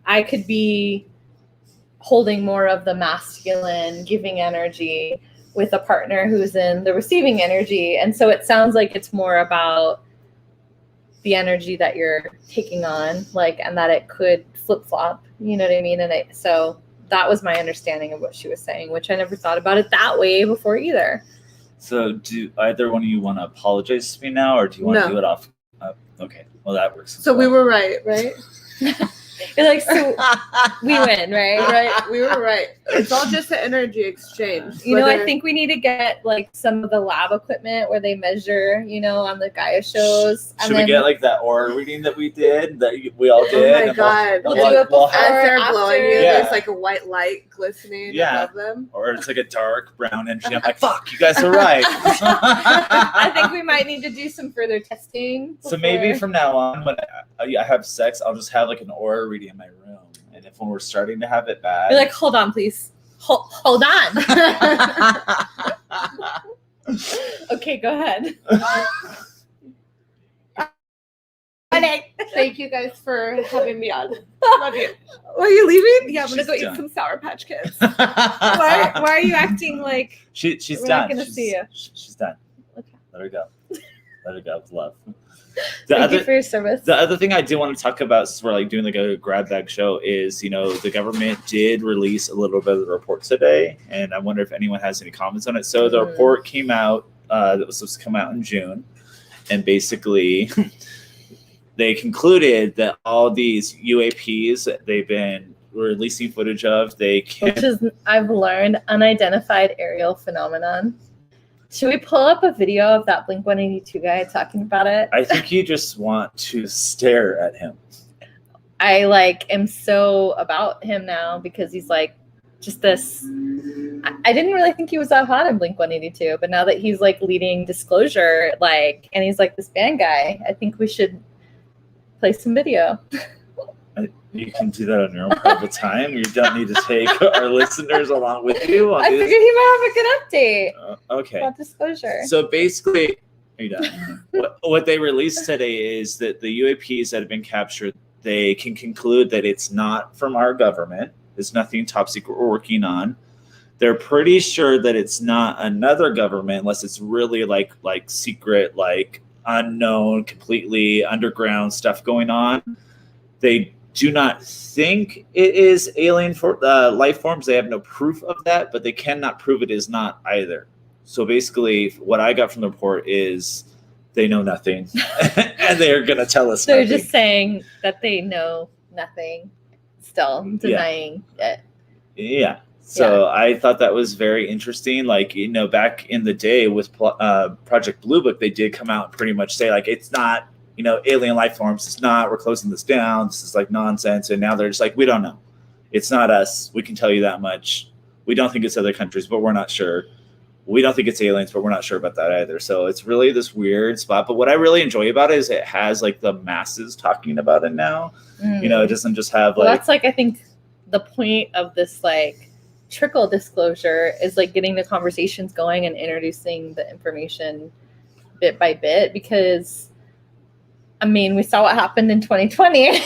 I could be holding more of the masculine giving energy with a partner who's in the receiving energy. And so it sounds like it's more about the energy that you're taking on, like, and that it could flip flop, you know what I mean? And so that was my understanding of what she was saying, which I never thought about it that way before either. So do either one of you want to apologize to me now, or do you want to do it off? Okay, well that works. So we were right? You're like, so we win, right? Right, we were right. It's all just an energy exchange. You know, I think we need to get like some of the lab equipment where they measure, on the Gaia shows. Should we get like that aura reading that we did, that we all did? Oh my God. We'll do it before, as they're blowing you, yeah. There's like a white light glistening above them. Or it's like a dark brown energy. I'm like, fuck, you guys are right. I think we might need to do some further testing. So maybe from now on, when I have sex, I'll just have like an aura reading in my room. And if when we're starting to have it bad, you're like, hold on, please. Hold on. Okay, go ahead. Thank you guys for having me on. Love you. Are you leaving? Yeah, I'm gonna go eat some Sour Patch Kids. Why are you acting like she's we're done? Not gonna see you. She's done. Okay. Let her go. Let her go with love. Thank you for your service. The other thing I do want to talk about, since we're like doing like a grab bag show, is the government did release a little bit of the report today, and I wonder if anyone has any comments on it. So the report came out that was supposed to come out in June, and basically they concluded that all these UAPs that they've been releasing footage of, which is, I've learned, unidentified aerial phenomenon. Should we pull up a video of that Blink-182 guy talking about it? I think you just want to stare at him. I am so about him now because he's just this. I didn't really think he was that hot in Blink-182, but now that he's leading Disclosure, and he's this band guy, I think we should play some video. You can do that on your own private time. You don't need to take our listeners along with you. I figured he might have a good update. Okay. About Disclosure. So basically, are you done? what they released today is that the UAPs that have been captured, they can conclude that it's not from our government. There's nothing top secret we're working on. They're pretty sure that it's not another government unless it's really like secret, unknown, completely underground stuff going on. They do not think it is alien life forms. They have no proof of that, but they cannot prove it is not either. So basically, what I got from the report is they know nothing, and they're going to tell us They're nothing. just saying that they know nothing, still denying it. Yeah. So I thought that was very interesting. Back in the day with Project Blue Book, they did come out and pretty much say, it's not, alien life forms. It's not. We're closing this down. This is nonsense. And now they're just we don't know. It's not us. We can tell you that much. We don't think it's other countries, but we're not sure. We don't think it's aliens, but we're not sure about that either. So it's really this weird spot. But what I really enjoy about it is it has the masses talking about it now. It doesn't just have that's I think the point of this trickle disclosure is getting the conversations going and introducing the information bit by bit, because we saw what happened in 2020.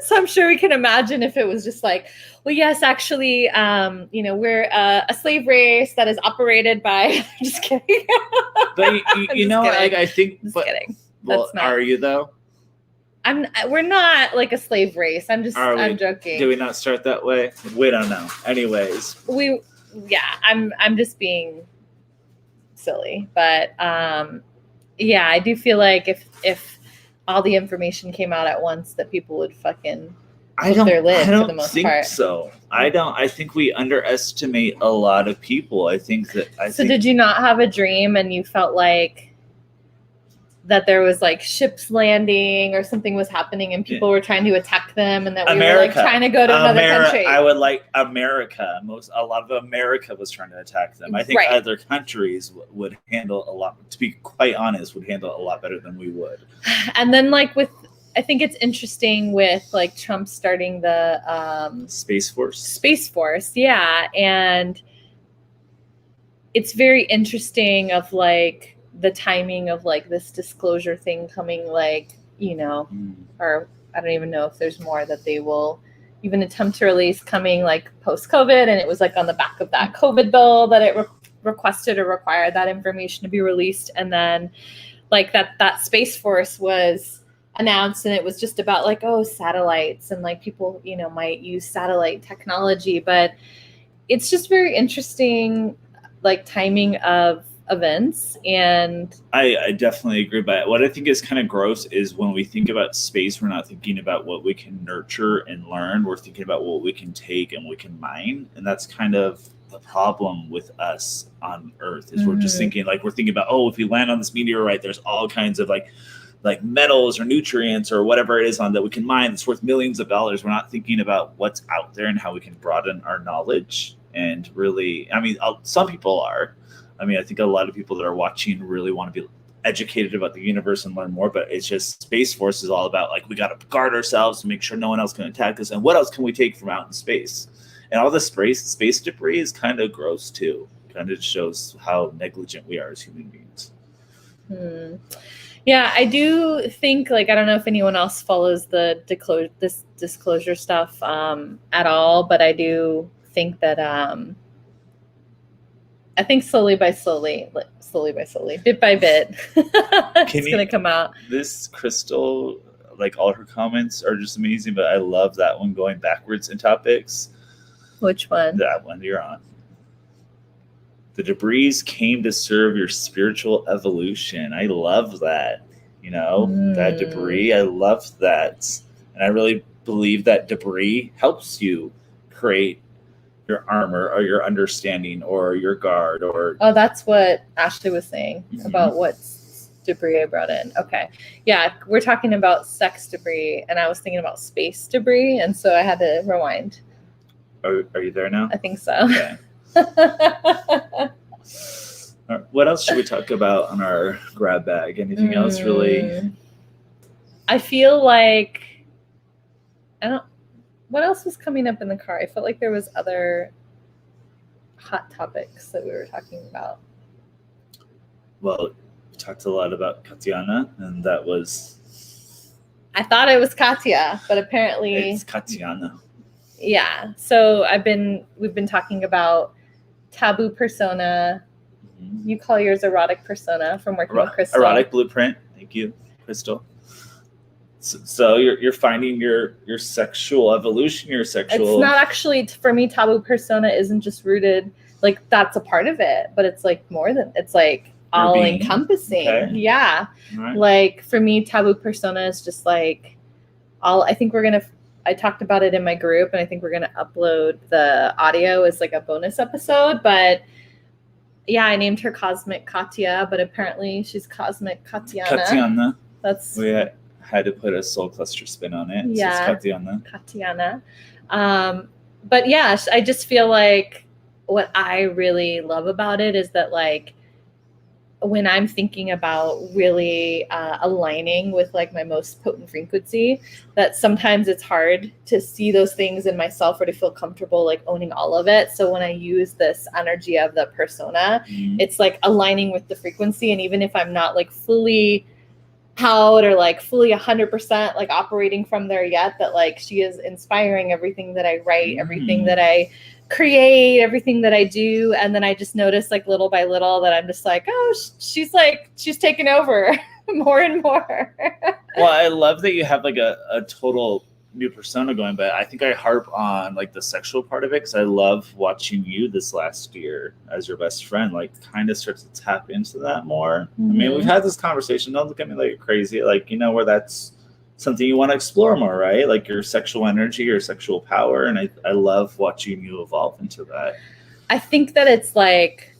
So I'm sure we can imagine if it was just well, yes, actually, we're a slave race that is operated by. I'm just kidding. But I think. Just kidding. Well, are you though? We're not a slave race. I'm joking. Do we not start that way? We don't know. Anyways. I'm just being silly, but I do feel if all the information came out at once, that people would fucking their lid for the most part. I don't think so. I think we underestimate a lot of people. Did you not have a dream and you felt that there was ships landing or something was happening and people were trying to attack them, and that we were trying to go to another country? I would America. A lot of America was trying to attack them. I think other countries would handle a lot. To be quite honest, would handle a lot better than we would. And then I think it's interesting with Trump starting the Space Force. Space Force, yeah, and it's very interesting of the timing of this disclosure thing coming, or I don't even know if there's more that they will even attempt to release coming post-COVID, and it was on the back of that COVID bill that it requested or required that information to be released, and then that Space Force was announced, and it was just about satellites and people might use satellite technology, but it's just very interesting timing of events. And I definitely agree by it. What I think is kind of gross is when we think about space, we're not thinking about what we can nurture and learn. We're thinking about what we can take and we can mine, and that's kind of the problem with us on Earth is we're just thinking we're thinking about, if we land on this meteorite, there's all kinds of metals or nutrients or whatever it is on that we can mine that's worth millions of dollars. We're not thinking about what's out there and how we can broaden our knowledge. And really, some people are. I think a lot of people that are watching really want to be educated about the universe and learn more, but it's just Space Force is all about we got to guard ourselves to make sure no one else can attack us. And what else can we take from out in space? And all the space debris is kind of gross too. Kind of shows how negligent we are as human beings. Yeah, I do think I don't know if anyone else follows this disclosure stuff at all, but I do think that I think slowly by slowly, bit by bit, it's going to come out. This Crystal, all her comments are just amazing, but I love that one going backwards in topics. Which one? That one you're on. The debris came to serve your spiritual evolution. I love that. That debris. I love that. And I really believe that debris helps you create your armor or your understanding or your guard or Oh, that's what Ashley was saying Mhm. about what debris I brought in. Okay. Yeah, we're talking about sex debris, and I was thinking about space debris, and so I had to rewind. are you there now? I think so. Okay. All right, what else should we talk about on our grab bag? Anything else really? I feel like what else was coming up in the car? I felt like there was other hot topics that we were talking about. Well, we talked a lot about Katiana, and that was I thought it was Katya, but apparently it's Katiana. Yeah. So we've been talking about taboo persona. Mhm. You call yours erotic persona from working with Crystal. Erotic blueprint. Thank you, Crystal. So you're finding your sexual evolution, your sexual. It's not actually, for me, taboo persona isn't just rooted, like that's a part of it, but it's like more than, it's like all being. encompassing. Okay. Yeah. All right. Like for me, taboo persona is just like I think I talked about it in my group, and I think we're going to upload the audio as like a bonus episode, but yeah, I named her Cosmic Katya, but apparently she's Cosmic Katiana. Katiana. That's We had to put a soul cluster spin on it. Yeah. So it's Katiana. Katiana. But yeah, I just feel like what I really love about it is that like when I'm thinking about really aligning with like my most potent frequency, that sometimes it's hard to see those things in myself or to feel comfortable like owning all of it. So when I use this energy of the persona, it's like aligning with the frequency. And even if I'm not like fully out or like fully 100% like operating from there yet, that like she is inspiring everything that I write, everything that I create, everything that I do. And then I just notice like little by little that I'm just like, oh, she's taking over more and more. Well, I love that you have like a total new persona going, but I think I harp on like the sexual part of it because I love watching you this last year as your best friend, like kind of starts to tap into that more. I mean, we've had this conversation. Don't look at me like you're crazy, like, you know, where that's something you want to explore more, right? Like your sexual energy, your sexual power. And I love watching you evolve into that. I think that it's like,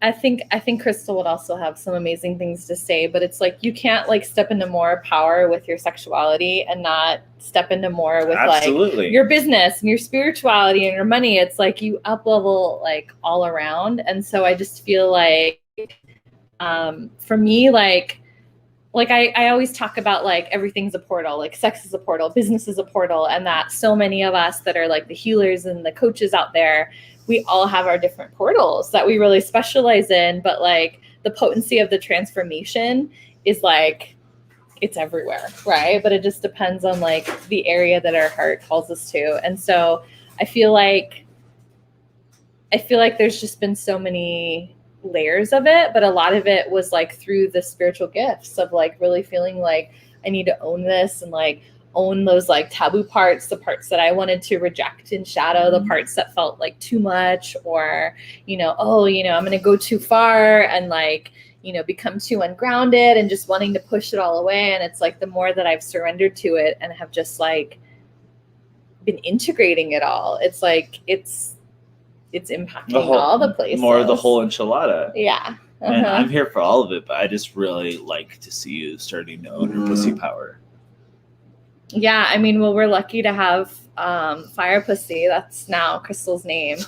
I think Crystal would also have some amazing things to say, but it's like you can't like step into more power with your sexuality and not step into more with Absolutely. like your business and your spirituality and your money. It's like you up level like all around. And so I just feel like for me, like I always talk about like everything's a portal, like sex is a portal, business is a portal, and that so many of us that are like the healers and the coaches out there, we all have our different portals that we really specialize in, but like the potency of the transformation is like, it's everywhere, right? But it just depends on like the area that our heart calls us to. And so I feel like there's just been so many layers of it, but a lot of it was like through the spiritual gifts of like really feeling like I need to own this and like own those like taboo parts, the parts that I wanted to reject and shadow, the parts that felt like too much, or, you know, oh, you know, I'm going to go too far and like, you know, become too ungrounded and just wanting to push it all away. And it's like the more that I've surrendered to it and have just like been integrating it all, it's like it's impacting all the places. More of the whole enchilada. Yeah. And I'm here for all of it, but I just really like to see you starting to own your pussy power. Yeah, I mean, well, we're lucky to have Fire Pussy. That's now Crystal's name.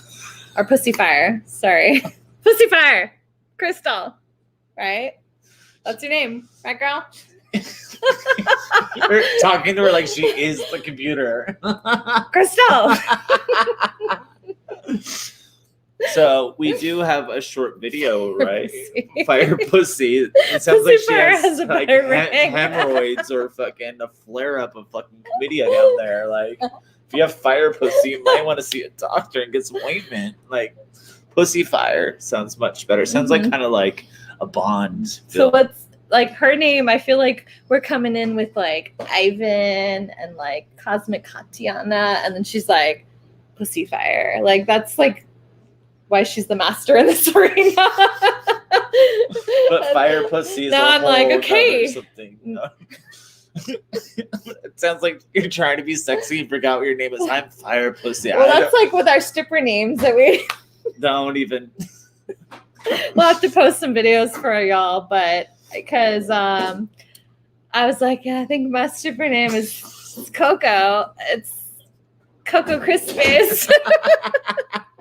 Or Pussy Fire. Sorry. Pussy Fire. Crystal. Right? That's your name. Right, girl? You're talking to her like she is the computer. Crystal. So we do have a short video, right? Pussy. Fire Pussy. It sounds Pussy like she Fire has has a like better ring. hemorrhoids or fucking a flare up of fucking chlamydia down there. Like, if you have Fire Pussy, you might want to see a doctor and get some ointment. Like, Pussy Fire sounds much better. Sounds like kind of like a Bond So film. what's like her name? I feel like we're coming in with like Ivan and like Cosmic Katiana, and then she's like Pussy Fire. Like that's like why she's the master in this arena. But Fire Pussy is now a I'm like, whole okay. nother something. It sounds like you're trying to be sexy and forgot what your name is. I'm Fire Pussy. Well, that's like with our stripper names that we don't even. We'll have to post some videos for y'all, but because I was like, yeah, I think my stripper name is Coco. It's Coco Crispis.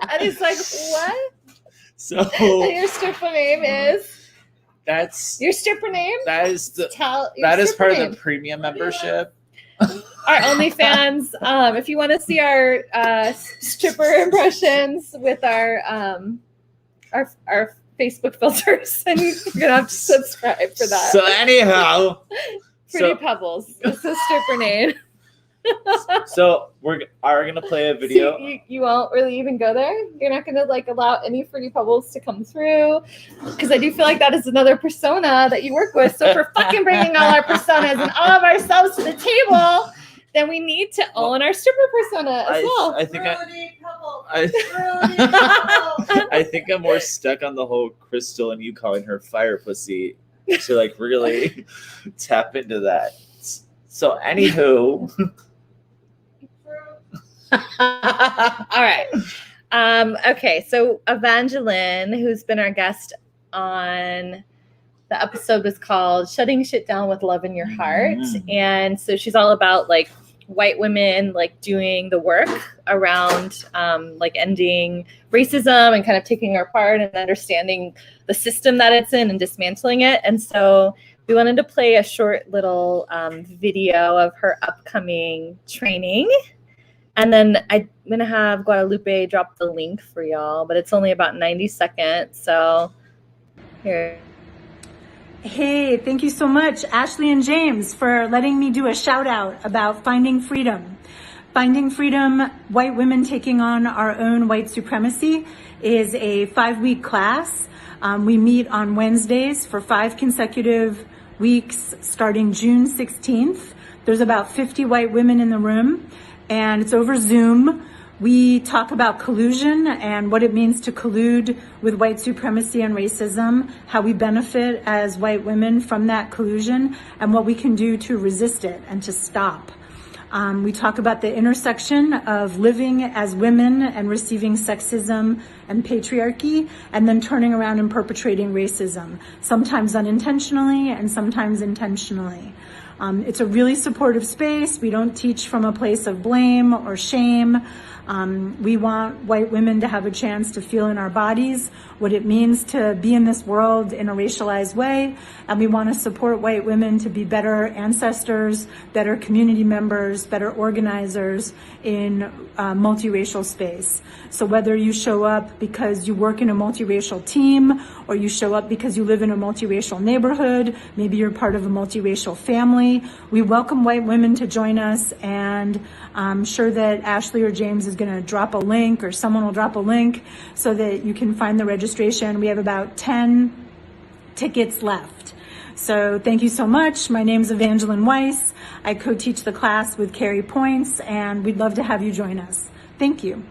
And he's like, what? So and your stripper name is? That's your stripper name? That is the that is part of the premium membership. Our OnlyFans. If you want to see our stripper impressions with our Facebook filters, and you're gonna have to subscribe for that. So anyhow, Pretty Pebbles. It's a stripper name. So we're gonna play a video. So you won't really even go there. You're not gonna like allow any Fruity Pebbles to come through, because I do feel like that is another persona that you work with. So if we're fucking bringing all our personas and all of ourselves to the table, then we need to own our stripper persona as well. I think I think I'm more stuck on the whole Crystal and you calling her Fire Pussy to like really tap into that. So anywho. All right. Okay. So Evangeline, who's been our guest on the episode, was called Shutting Shit Down with Love in Your Heart. And so she's all about like white women like doing the work around like ending racism and kind of taking our part and understanding the system that it's in and dismantling it. And so we wanted to play a short little video of her upcoming training. And then I'm going to have Guadalupe drop the link for y'all, but it's only about 90 seconds. So here. Hey, thank you so much, Ashley and James, for letting me do a shout out about Finding Freedom. Finding Freedom, White Women Taking on Our Own White Supremacy, is a 5-week class. We meet on Wednesdays for 5 consecutive weeks starting June 16th. There's about 50 white women in the room, and it's over Zoom. We talk about collusion and what it means to collude with white supremacy and racism, how we benefit as white women from that collusion, and what we can do to resist it and to stop. We talk about the intersection of living as women and receiving sexism and patriarchy, and then turning around and perpetrating racism, sometimes unintentionally and sometimes intentionally. It's a really supportive space. We don't teach from a place of blame or shame. We want white women to have a chance to feel in our bodies what it means to be in this world in a racialized way. And we want to support white women to be better ancestors, better community members, better organizers in multiracial space. So whether you show up because you work in a multiracial team, or you show up because you live in a multiracial neighborhood, maybe you're part of a multiracial family, we welcome white women to join us. And I'm sure that Ashley or James is going to drop a link, or someone will drop a link so that you can find the registration. We have about 10 tickets left. So thank you so much. My name is Evangeline Weiss. I co-teach the class with Carrie Points, and we'd love to have you join us. Thank you.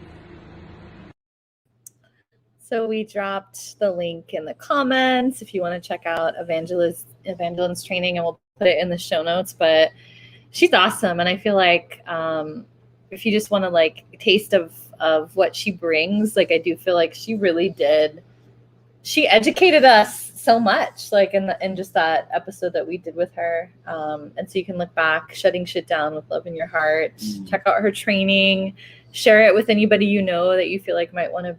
So we dropped the link in the comments if you want to check out Evangeline's training, and we'll put it in the show notes. But she's awesome, and I feel like if you just want to like taste of what she brings, like I do feel like she really did. She educated us so much, like in just that episode that we did with her. And so you can look back, Shutting Shit Down with Love in Your Heart. Check out her training. Share it with anybody you know that you feel like might want to,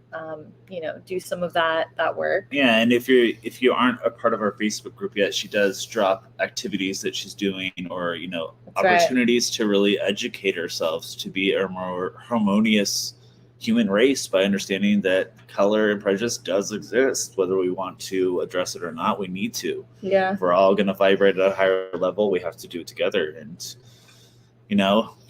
do some of that work. Yeah, and if you aren't a part of our Facebook group yet, she does drop activities that she's doing, or That's opportunities to really educate ourselves to be a more harmonious human race by understanding that color and prejudice does exist, whether we want to address it or not. We need to. Yeah. If we're all going to vibrate at a higher level, we have to do it together. And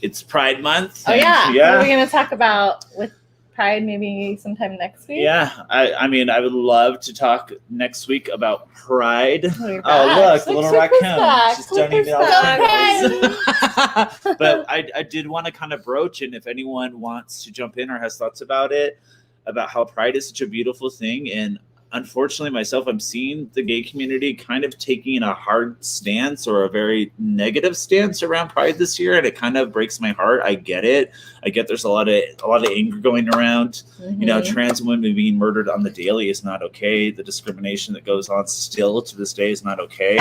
it's Pride Month. Oh yeah. What are we going to talk about with Pride maybe sometime next week? Yeah. I mean, I would love to talk next week about Pride. Oh, look, the little raccoon. She's donating all the tacos. But I did want to kind of broach, and if anyone wants to jump in or has thoughts about it, about how Pride is such a beautiful thing. And unfortunately myself, I'm seeing the gay community kind of taking a hard stance or a very negative stance around Pride this year, and it kind of breaks my heart. I get it. I get there's a lot of anger going around. Mhm. You know, trans women being murdered on the daily is not okay. The discrimination that goes on still to this day is not okay.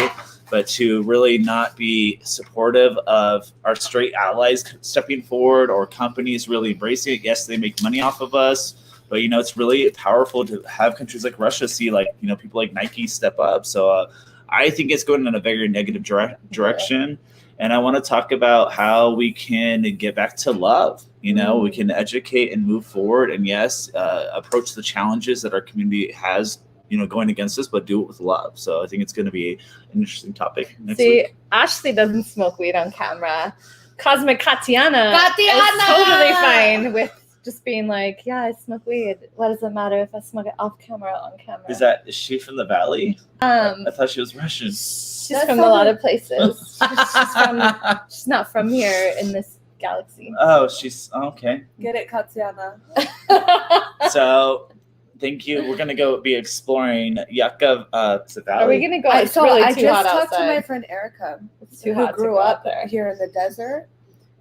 But to really not be supportive of our straight allies stepping forward or companies really embracing it. Yes, they make money off of us. But, you know, it's really powerful to have countries like Russia see, like, you know, people like Nike step up. So I think it's going in a very negative direction. And I want to talk about how we can get back to love. You know, we can educate and move forward. And yes, approach the challenges that our community has, you know, going against us, but do it with love. So I think it's going to be an interesting topic next week. Ashley doesn't smoke weed on camera. Cosmic Katiana is totally fine with just being like, yeah, I smoke weed. What does it matter if I smoke it off camera or on camera? Is she from the Valley? I thought she was Russian. She's from a lot of places. She's not from here in this galaxy. Oh, she's okay. Get it, Katiana. So, thank you. We're gonna be exploring Yucca Valley. Are we gonna go? I It's really too just hot talked outside. to my friend Erica, It's too who hot to grew go out up there. here in the desert.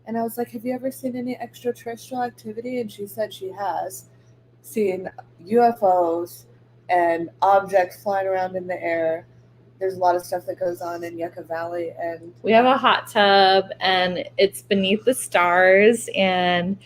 And I was like, have you ever seen any extraterrestrial activity? And she said she has seen UFOs and objects flying around in the air. There's a lot of stuff that goes on in Yucca Valley. And We have a hot tub and it's beneath the stars, and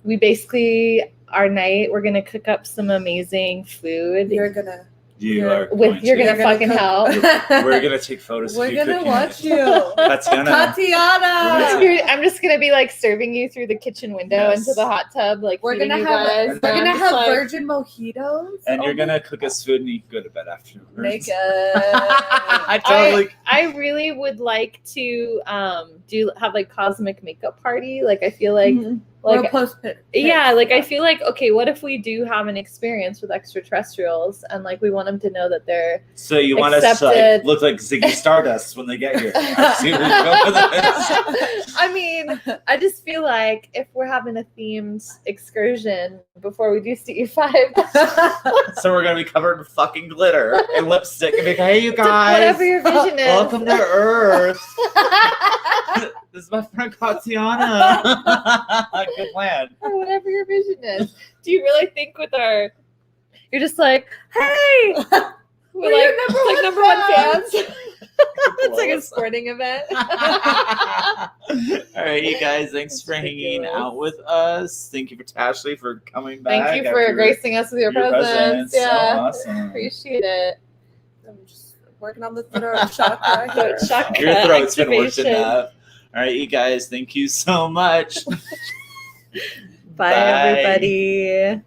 we basically our night we're gonna cook up some amazing food. you're gonna You're gonna fucking help. We're gonna take photos. we're of you gonna cooking watch it. you. Tatiana. I'm just gonna be like serving you through the kitchen window Yes. into the hot tub, like We're feeding gonna you have guys. we're and gonna I'm have just like, virgin mojitos. And you're gonna cook us food and you can go to bed afterwards. Make I totally. I really would like to have like cosmic makeup party. Like I feel like We'll like post it. yeah, like I feel like okay, what if we do have an experience with extraterrestrials and like we want them to know that they're So you want us to accepted. like, look like Ziggy Stardust when they get here? I see where you're going with this. I mean, I just feel like if we're having a themed excursion before we do CE5, So we're gonna be covered in fucking glitter and lipstick and be like, hey, you guys, whatever your vision is. welcome to Earth. This is my friend Katiana. Good plan. Or whatever your vision is. Do you really think with our you're just like, hey, we're like, it's like number one fans. It's like a sporting event. All right, you guys, thanks for hanging out with us. Thank you for Ashley for coming back. Thank you for gracing us with your presence. So Yeah. awesome. Appreciate it. I'm just working on the throat chakra here. Throat chakra. Your throat's been worked activation. enough. All right, you guys, thank you so much. Bye, everybody.